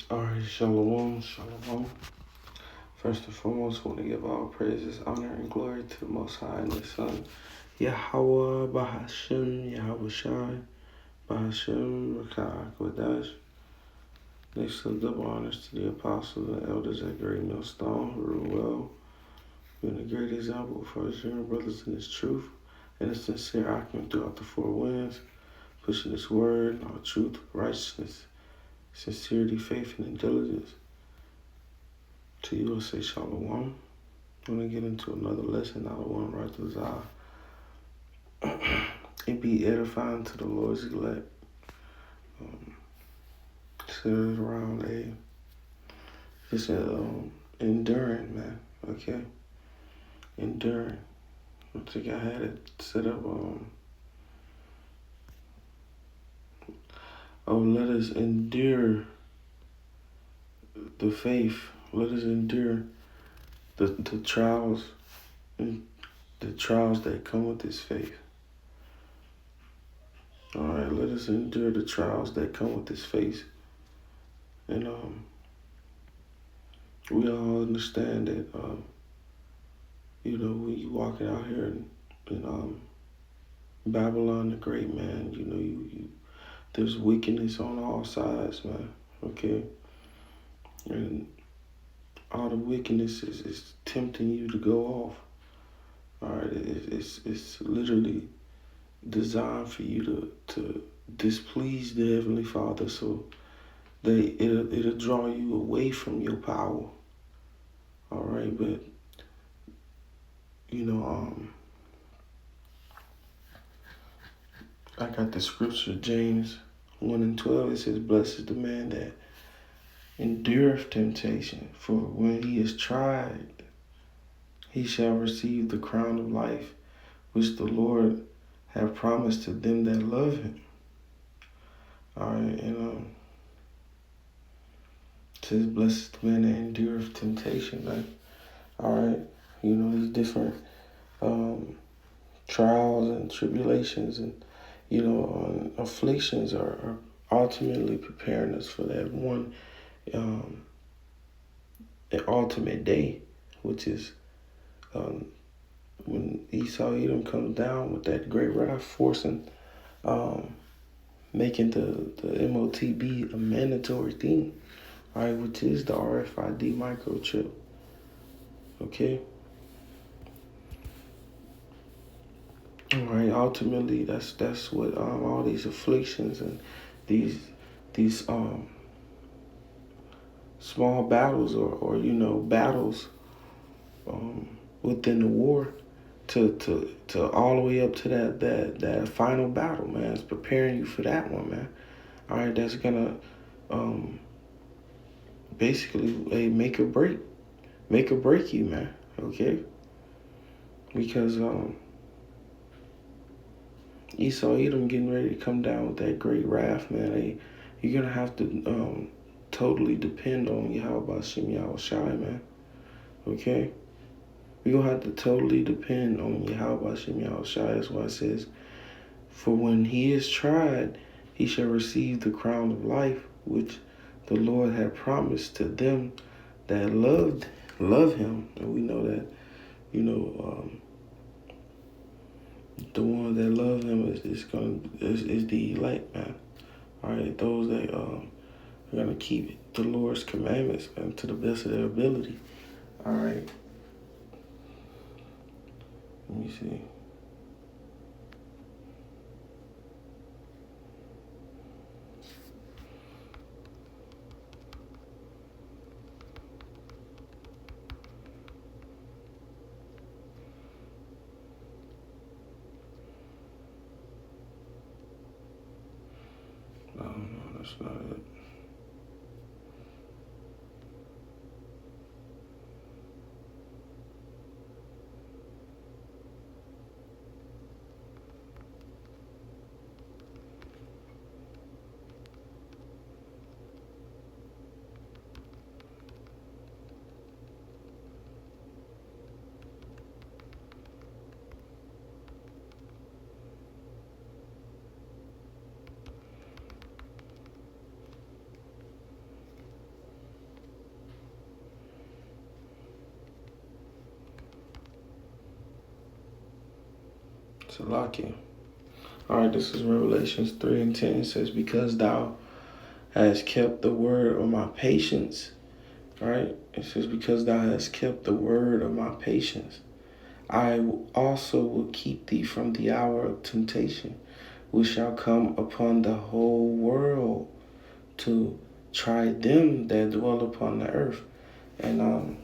All right, shalom, shalom. First and foremost, want to give all praises, honor, and glory to the Most High and His Son, Yahweh, Bahashem, Yahweh Shai, Bahashem, Rakah, Kodash. Next to double honors to the apostles and elders at Great Millstone, who rule well, being a great example for us young brothers in His truth and a sincere acumen throughout the four winds, pushing His word, all truth, righteousness, sincerity, faith, and diligence. To you, I say shalom. I'm going to get into another lesson out of one right to Zah. It be edifying to the Lord's elect. Centered around enduring, man. Okay? Enduring. I think I had it set up, let us endure the faith. Let us endure the trials and the trials that come with this faith. All right, let us endure the trials that come with this faith. And we all understand that, when you walking out here in Babylon the Great, man, you there's wickedness on all sides, man. Okay, and all the wickedness is tempting you to go off. All right, it's literally designed for you to displease the Heavenly Father, so it'll draw you away from your power. All right, but I got the scripture, James 1:12. It says, "Blessed is the man that endureth temptation, for when he is tried, he shall receive the crown of life, which the Lord hath promised to them that love him." All right, and it says, "Blessed is the man that endureth temptation," man. All right, these different trials and tribulations and afflictions are ultimately preparing us for that one the ultimate day, which is when Esau Edom comes down with that great wrath, forcing making the MOTB a mandatory thing, all right, which is the RFID microchip. Okay. All right. Ultimately, that's what all these afflictions and these small battles or battles within the war to all the way up to that final battle, man. It's preparing you for that one, man. All right, that's gonna basically make or break you, man. Okay, because Esau Edom getting ready to come down with that great wrath, man. You're gonna have to totally depend on Yahweh Shem Yahweh Shai, man. Okay? You're gonna have to totally depend on Yahweh Shem Yahweh Shai. That's why it says, "For when he is tried, he shall receive the crown of life, which the Lord had promised to them that love him." And we know that, the one that loves him is the elect, man. All right, those that are gonna keep the Lord's commandments, man, to the best of their ability. All right. Let me see. No, that's not it. Salaki. All right, this is Revelations 3:10. It says, because thou hast kept the word of my patience. All right, it says, because thou hast kept the word of my patience, I also will keep thee from the hour of temptation, which shall come upon the whole world to try them that dwell upon the earth. And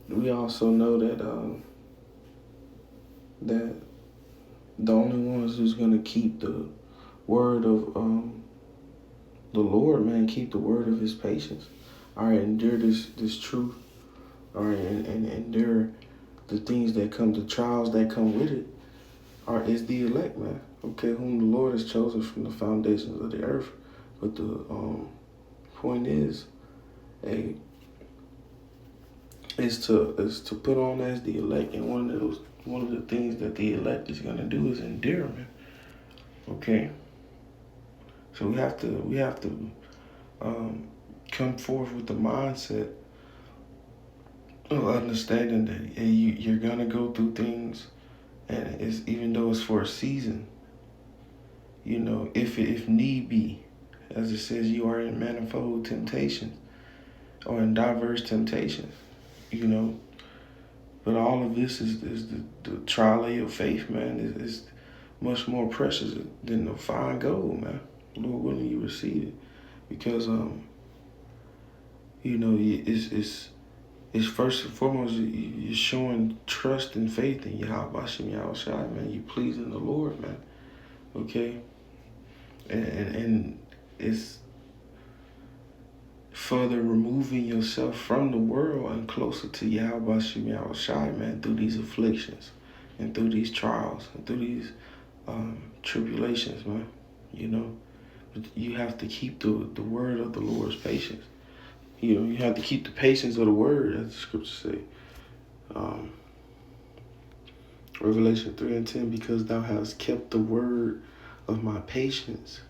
we also know that the only ones who's gonna keep the word of the Lord, man, keep the word of His patience. All right, endure this truth. All right, and endure the things that come, the trials that come with it. All right, is the elect, man. Okay, whom the Lord has chosen from the foundations of the earth. But the point is to put on as the elect, and one of the things that the elect is gonna do is endure, man. Okay, so we have to come forth with the mindset of understanding that you're gonna go through things, and it's even though it's for a season. You know, if need be, as it says, you are in manifold temptations or in diverse temptations. You know, but all of this is the trial of your faith, man. Is much more precious than the fine gold, man. Lord willing, you receive it, because you know, it's first and foremost you're showing trust and faith in Yahweh Bashim Yahushai, man. You pleasing the Lord, man. Okay, and it's further removing yourself from the world and closer to Yahweh Bashim Yahushai, man, through these afflictions and through these trials and through these tribulations, man. You know, but you have to keep the word of the Lord's patience. You know, you have to keep the patience of the word, as the scriptures say. Revelation 3:10, because thou hast kept the word of my patience,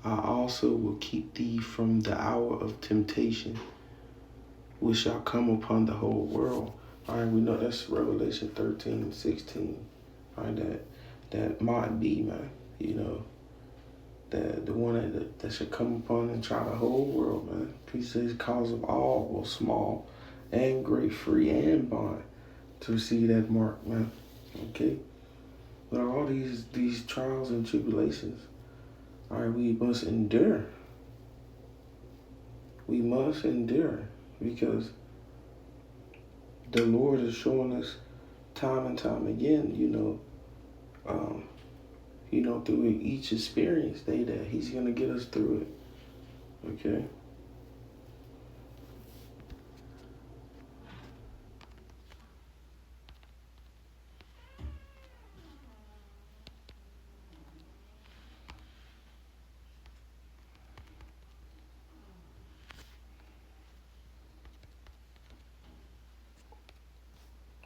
I also will keep thee from the hour of temptation, which shall come upon the whole world. All right, we know that's Revelation 13:16. All right, that might be, man. You know, the one that should come upon and try the whole world, man. He says, cause of all, both small and great, free and bond, to receive that mark, man. Okay? But all these trials and tribulations, all right, we must endure. We must endure, because the Lord is showing us time and time again, through each experience that He's gonna get us through it. Okay.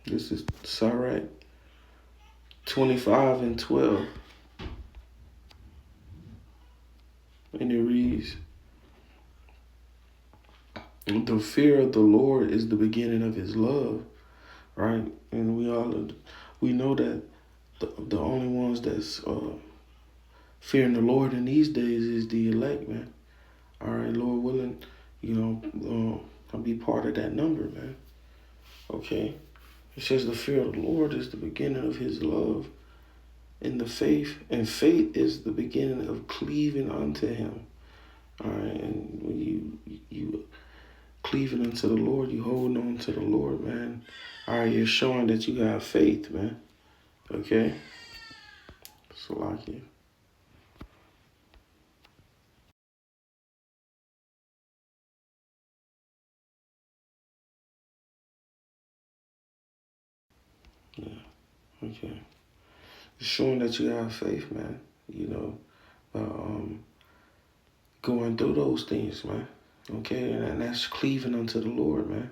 This is Sirach 25:12. And it reads, the fear of the Lord is the beginning of His love, right? And we know that the only ones that's fearing the Lord in these days is the elect, man. All right, Lord willing, I'll be part of that number, man. Okay. It says the fear of the Lord is the beginning of His love in the faith, and faith is the beginning of cleaving unto Him. All right, and when you cleaving unto the Lord, you holding on to the Lord, man. All right, you're showing that you have faith, man. Okay, Salaki. Yeah. Okay, it's showing that you have faith, man. Going through those things, man. Okay, and that's cleaving unto the Lord, man.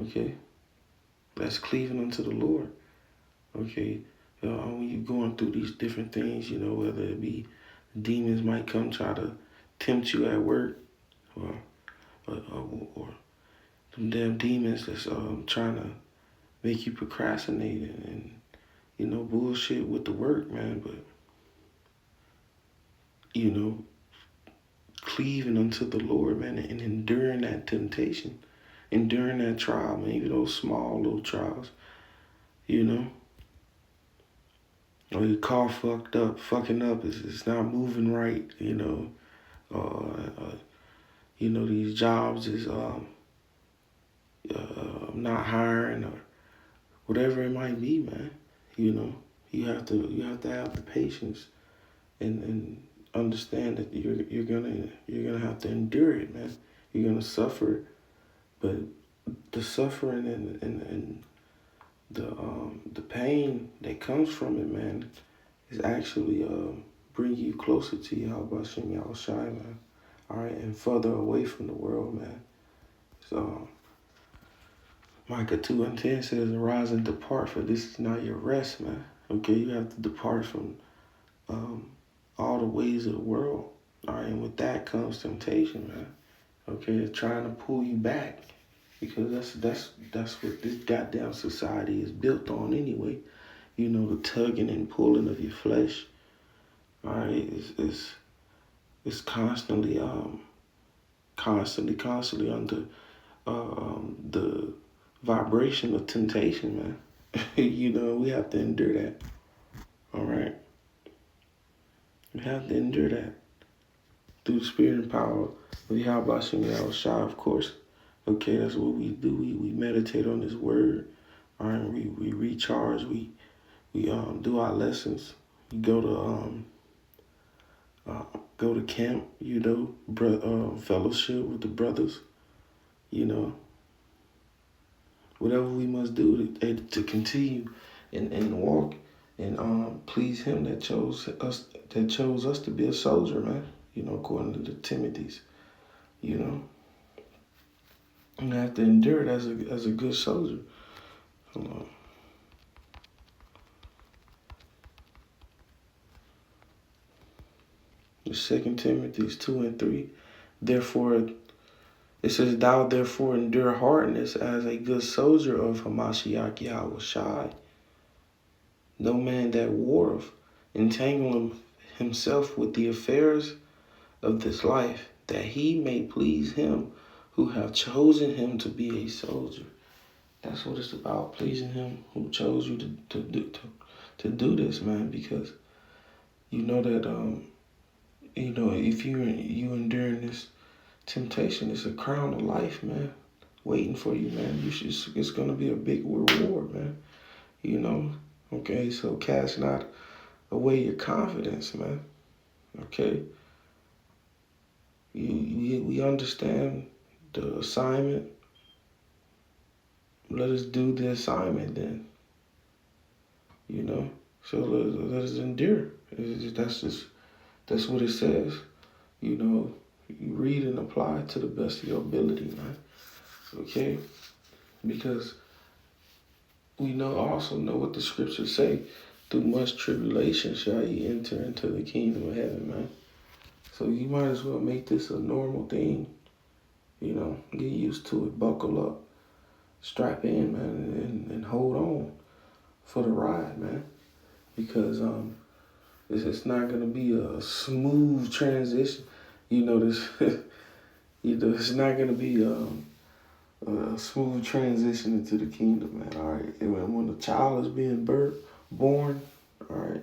Okay, that's cleaving unto the Lord. Okay, when you're going through these different things, whether it be demons might come try to tempt you at work, or some damn demons that's trying to make you procrastinate and bullshit with the work, man. But cleaving unto the Lord, man, and enduring that temptation, enduring that trial, man, even those small little trials, or your car fucking up, it's not moving right, these jobs is not hiring or whatever it might be, man. You have to have the patience and understand that you're gonna have to endure it, man. You're gonna suffer, but the suffering and the pain that comes from it, man, is actually bring you closer to Yahweh Shem Yahushai, man. All right, and further away from the world, man. So Micah 2:10 says, "Arise and depart, for this is not your rest, man." Okay, you have to depart from all the ways of the world. All right, and with that comes temptation, man. Okay, they're trying to pull you back, because that's what this goddamn society is built on anyway. The tugging and pulling of your flesh. All right, it's constantly under the vibration of temptation, man. We have to endure that. All right, we have to endure that through the spirit and power of Yahweh Shem Yahushua, of course. Okay, that's what we do. We meditate on His word. All right, we recharge. We do our lessons. We go to camp. Fellowship with the brothers. Whatever we must do to continue and walk and please Him that chose us to be a soldier, man. According to the Timothy's. And have to endure it as a good soldier. Hold on. The 2 Timothy 2:3. Therefore, it says, "Thou therefore endure hardness as a good soldier of Hamashiach Yahweh Shai. No man that warreth entangle himself with the affairs of this life, that he may please Him who have chosen him to be a soldier." That's what it's about, pleasing Him who chose you to do this, man. Because you know that if you enduring this temptation, it's a crown of life, man, waiting for you, man. It's gonna be a big reward, man. Okay, so cast not away your confidence, man. Okay, we understand the assignment. Let us do the assignment then. So let us endure. That's what it says. You read and apply it to the best of your ability, man. Okay? Because we also know what the scriptures say. Through much tribulation shall ye enter into the kingdom of heaven, man. So you might as well make this a normal thing. Get used to it, buckle up, strap in, man, and hold on for the ride, man. Because it's not gonna be a smooth transition. It's not gonna be a smooth transition into the kingdom, man. All right, and when the child is being born, all right,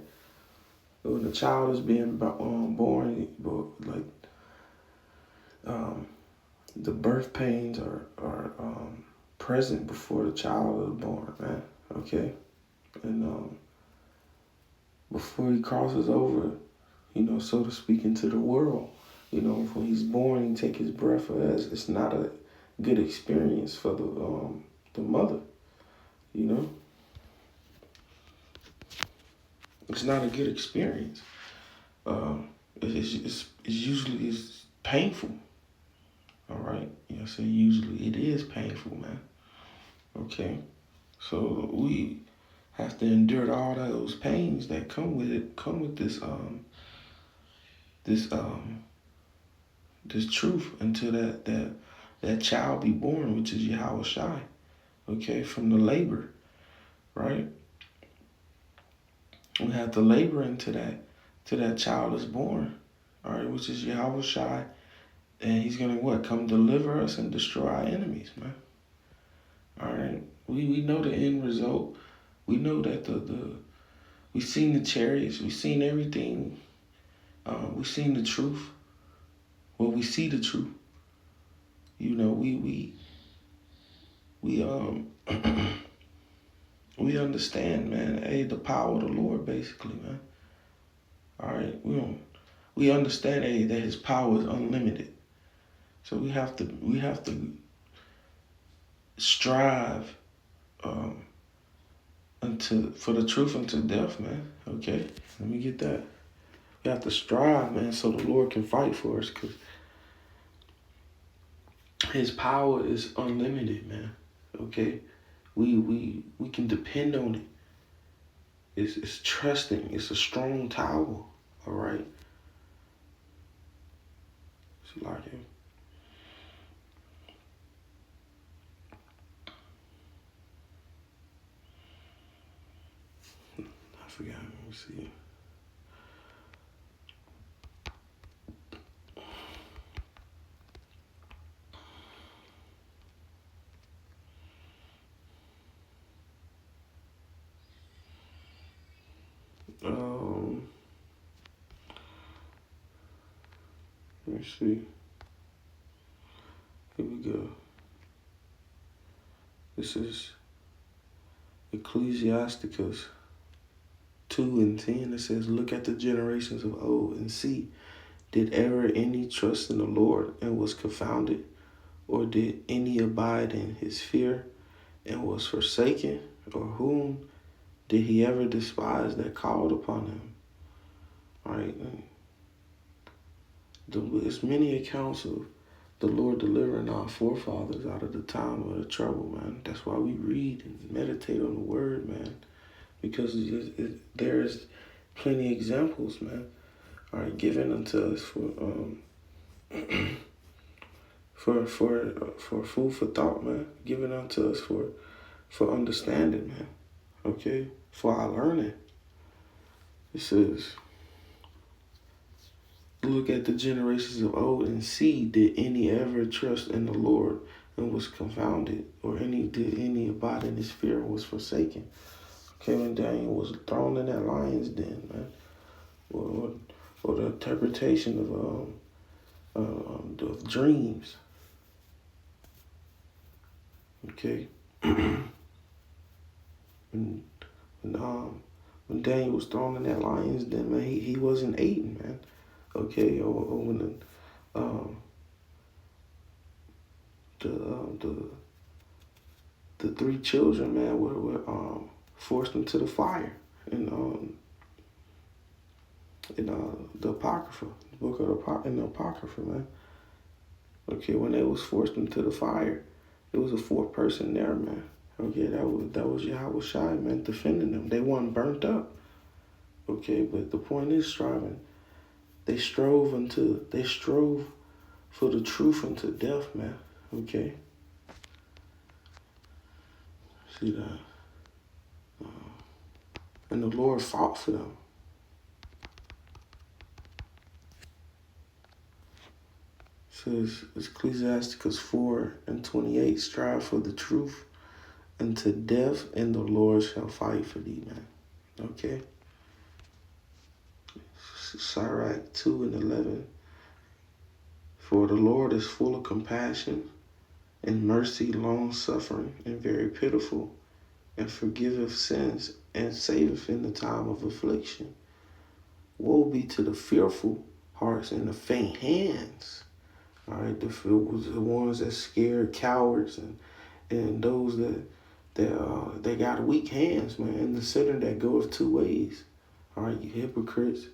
when the child is being born, like the birth pains are present before the child is born, man. Okay, and before he crosses over, so to speak, into the world, when he's born, he take his breath. It's not a good experience for the mother. It's not a good experience. It's usually painful. All right, so usually it is painful, man. Okay, so we have to endure all those pains that come with it. Come with this truth until that child be born, which is Yahweh Shai. Okay, from the labor. right? We have to labor into that till that child is born, all right, which is Yahweh Shai, and he's gonna what? Come deliver us and destroy our enemies, man. All right, we know the end result. We know that we've seen the chariots, we've seen everything. We've seen the truth. Well, we see the truth. You know, we we understand, man. Hey, the power of the Lord, basically, man. All right, we understand, hey, that His power is unlimited. So we have to strive for the truth unto death, man. Okay, let me get that. We have to strive, man, so the Lord can fight for us, because His power is unlimited, man. Okay, we can depend on it. It's trusting. It's a strong tower. All right. It's like him. I forgot. Let me see. Let me see. Here we go. This is Ecclesiasticus 2:10. It says, "Look at the generations of old and see, did ever any trust in the Lord and was confounded? Or did any abide in his fear and was forsaken? Or whom did he ever despise that called upon him?" All right. There's many accounts of the Lord delivering our forefathers out of the time of the trouble, man. That's why we read and meditate on the word, man. Because there's plenty of examples, man. All right, given unto us for food for thought, man. Given unto us for understanding, man. Okay, for our learning. It says, "Look at the generations of old and see, did any ever trust in the Lord and was confounded, or did any abide in his fear and was forsaken?" Okay, when Daniel was thrown in that lion's den, man, or the interpretation of dreams. Okay, when when Daniel was thrown in that lion's den, man, he wasn't eating, man. Okay, or when the three children, man, were forced into the fire in the Apocrypha, the book of the Apocrypha, man. Okay, when they was forced into the fire, it was a fourth person there, man. Okay, that was Yahweh Shai, man, defending them. They weren't burnt up. Okay, but the point is striving. They strove for the truth unto death, man. Okay. See that? And the Lord fought for them. It says Ecclesiasticus 4:28, "Strive for the truth unto death, and the Lord shall fight for thee," man. Okay. Sirach 2:11, "For the Lord is full of compassion and mercy, long suffering, and very pitiful, and forgiveth sins, and saveth in the time of affliction. Woe be to the fearful hearts and the faint hands." All right, the ones that scared, cowards, and those that got weak hands, man, and the sinner that goeth two ways. All right, you hypocrites.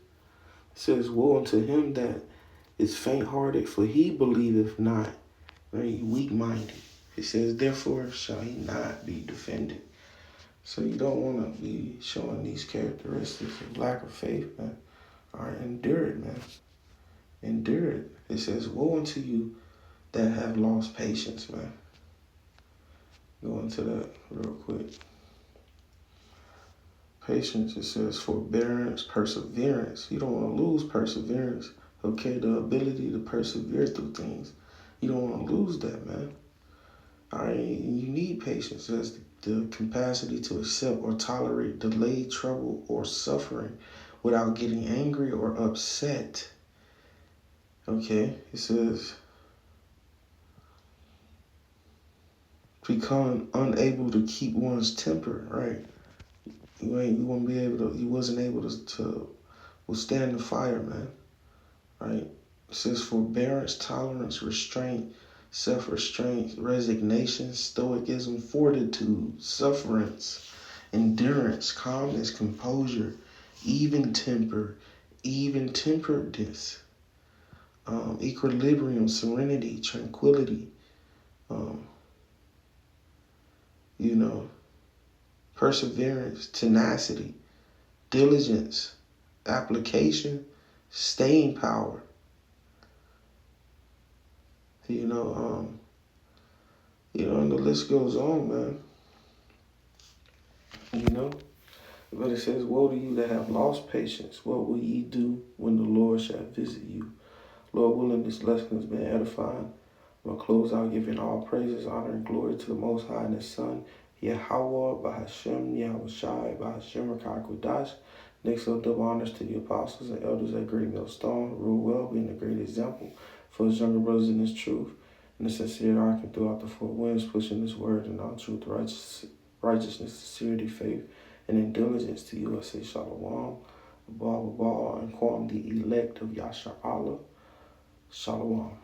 It says, "Woe unto him that is faint-hearted, for he believeth not." Right, weak-minded. It says, "Therefore shall he not be defended." So you don't want to be showing these characteristics of lack of faith, man. All right, endure it, man. Endure it. It says, "Woe unto you that have lost patience," man. Go into that real quick. Patience, it says forbearance, perseverance. You don't want to lose perseverance. Okay, the ability to persevere through things. You don't want to lose that, man. All right, you need patience. That's the capacity to accept or tolerate delayed trouble or suffering without getting angry or upset. Okay, it says become unable to keep one's temper, right? You wasn't able to withstand the fire, man. Right? It says forbearance, tolerance, restraint, self-restraint, resignation, stoicism, fortitude, sufferance, endurance, calmness, composure, even temper, even temperedness, equilibrium, serenity, tranquility, um, you know, perseverance, tenacity, diligence, application, staying power. And the list goes on, man. But it says, woe to you that have lost patience. What will ye do when the Lord shall visit you? Lord willing, this lesson has been edifying. I'm going to close out giving all praises, honor, and glory to the Most High and His Son, Yahweh, Bahashem, Yahushai, Bahashem, Rakah Kodash. Next up, double honors to the apostles and elders at Great Millstone. Rule well, being a great example for his younger brothers in this truth. And the sincere arcing throughout the four winds, pushing this word in all truth, righteousness, sincerity, faith, and in diligence to you. I say Shalom, Abba, and Quam, the elect of Yasha Allah. Shalom.